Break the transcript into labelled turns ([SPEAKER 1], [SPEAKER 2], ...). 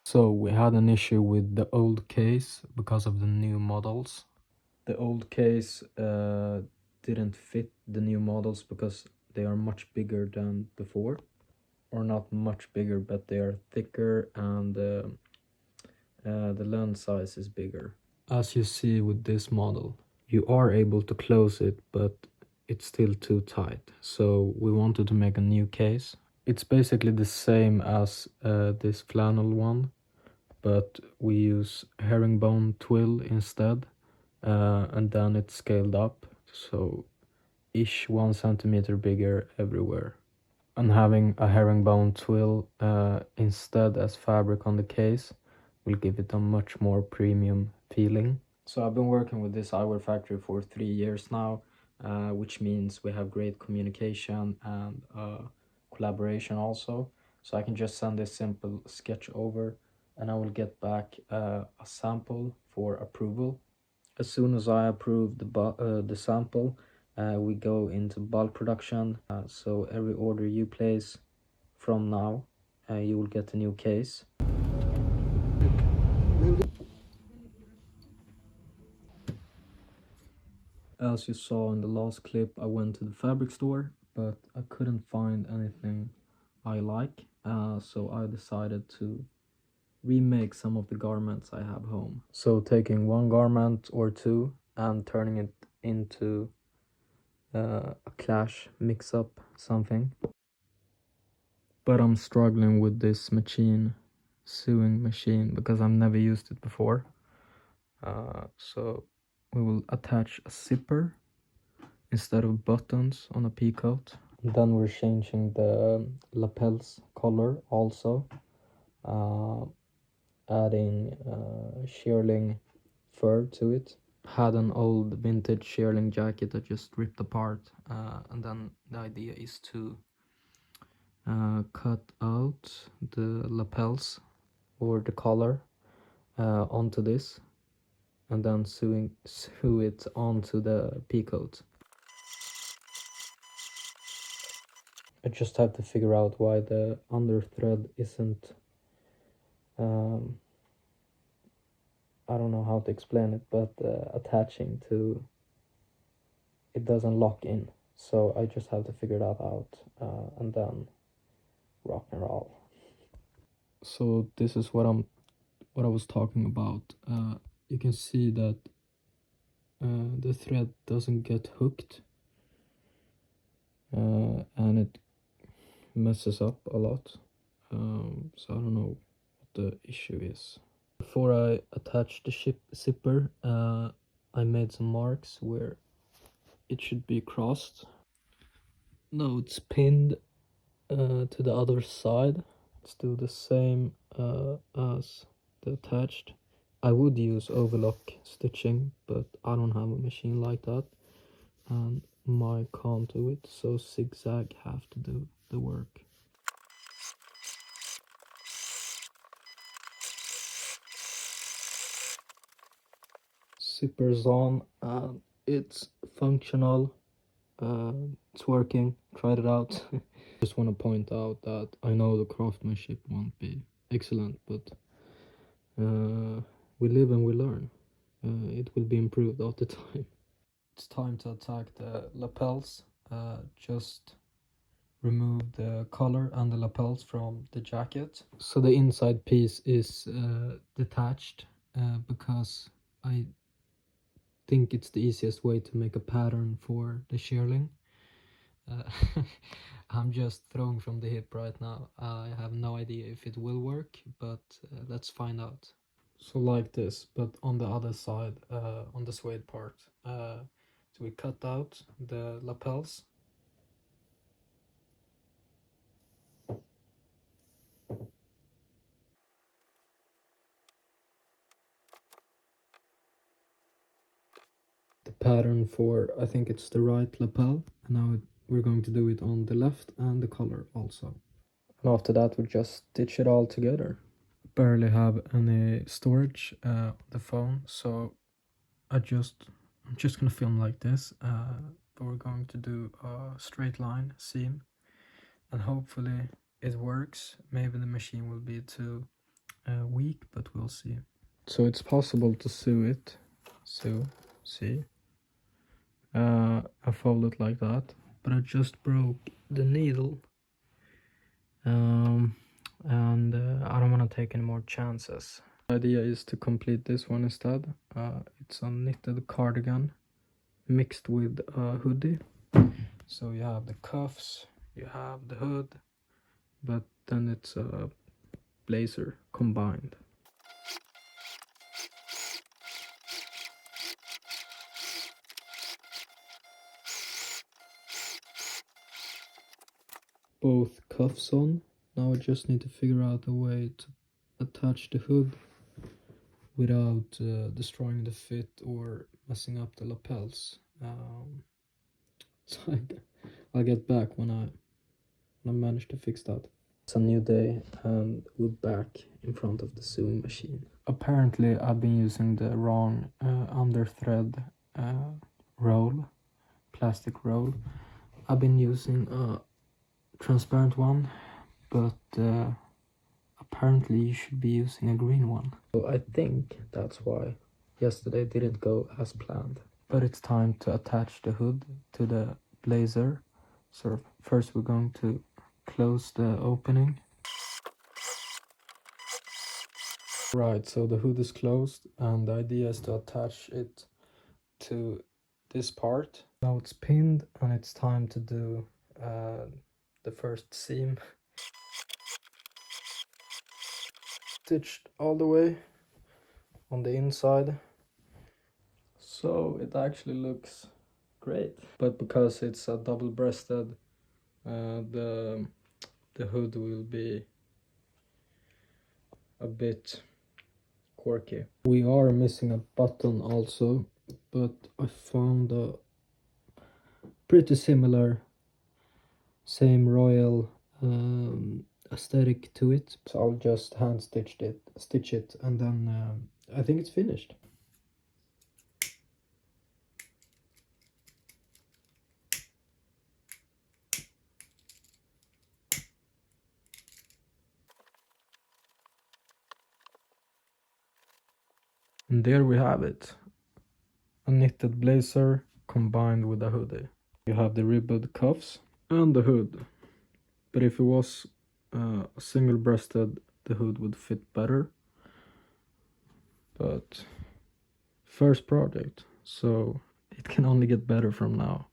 [SPEAKER 1] So we had an issue with the old case because of the new models. The old case didn't fit the new models because they are much bigger than before. Or not much bigger, but they are thicker, and the lens size is bigger. As you see with this model, you are able to close it, but it's still too tight. So we wanted to make a new case. It's basically the same as this flannel one, but we use herringbone twill instead, and then it's scaled up, so ish 1 centimeter bigger everywhere. And having a herringbone twill instead as fabric on the case will give it a much more premium feeling. So I've been working with this eyewear factory for 3 years now, which means we have great communication and collaboration also. So I can just send this simple sketch over and I will get back a sample for approval. As soon as I approve the sample, we go into bulk production. So every order you place from now, you will get a new case. As you saw in the last clip, I went to the fabric store, but I couldn't find anything I like, so I decided to remake some of the garments I have home. So taking one garment or two and turning it into a clash, mix up something. But I'm struggling with this sewing machine, because I've never used it before. So we will attach a zipper instead of buttons on a peacoat. Then we're changing the lapels color also, adding shearling fur to it. Had an old vintage shearling jacket that just ripped apart, and then the idea is to cut out the lapels or the collar onto this, and then sew it onto the peacoat. I just have to figure out why the under thread isn't I don't know how to explain it, but attaching to it doesn't lock in, so I just have to figure that out, and then rock and roll. So this is what I was talking about. You can see that the thread doesn't get hooked, and it messes up a lot. So I don't know what the issue is. Before I attached the zipper, I made some marks where it should be crossed. Now it's pinned to the other side. Let's do the same as the attached. I would use overlock stitching, but I don't have a machine like that, and my can't do it, so zigzag have to do the work. Zipper's on and it's functional. It's working. Tried it out. Just want to point out that I know the craftsmanship won't be excellent, but we live and we learn. It will be improved all the time. It's time to attack the lapels. Just remove the collar and the lapels from the jacket. So the inside piece is detached because I think it's the easiest way to make a pattern for the shearling. I'm just throwing from the hip right now. I have no idea if it will work, but let's find out. So like this, but on the other side, on the suede part. So we cut out the lapels. The pattern for, I think it's the right lapel, and now we're going to do it on the left and the collar also. And after that we just stitch it all together. Barely have any storage on the phone, so I'm just gonna film like this, but we're going to do a straight line seam, and hopefully it works. Maybe the machine will be too week, but we'll see. So it's possible to sew it. So, see? I fold it like that, but I just broke the needle. And I don't want to take any more chances. The idea is to complete this one instead. It's a knitted cardigan mixed with a hoodie. So you have the cuffs, you have the hood, but then it's a blazer combined. Both cuffs on. Now I just need to figure out a way to attach the hood without destroying the fit or messing up the lapels. So I'll get back when I manage to fix that. It's a new day and we're back in front of the sewing machine. Apparently I've been using the wrong under thread roll, plastic roll. I've been using a transparent one, but apparently you should be using a green one. So I think that's why yesterday didn't go as planned. But it's time to attach the hood to the blazer. So first we're going to close the opening. Right, so the hood is closed and the idea is to attach it to this part. Now it's pinned and it's time to do the first seam. Stitched all the way on the inside. So it actually looks great. But because it's a double-breasted, the hood will be a bit quirky. We are missing a button also, but I found a pretty similar, same royal aesthetic to it. So I'll just hand stitch it, and then I think it's finished. And there we have it. A knitted blazer combined with a hoodie. You have the ribbed cuffs and the hood. But if it was single-breasted, the hood would fit better. But first project, so it can only get better from now.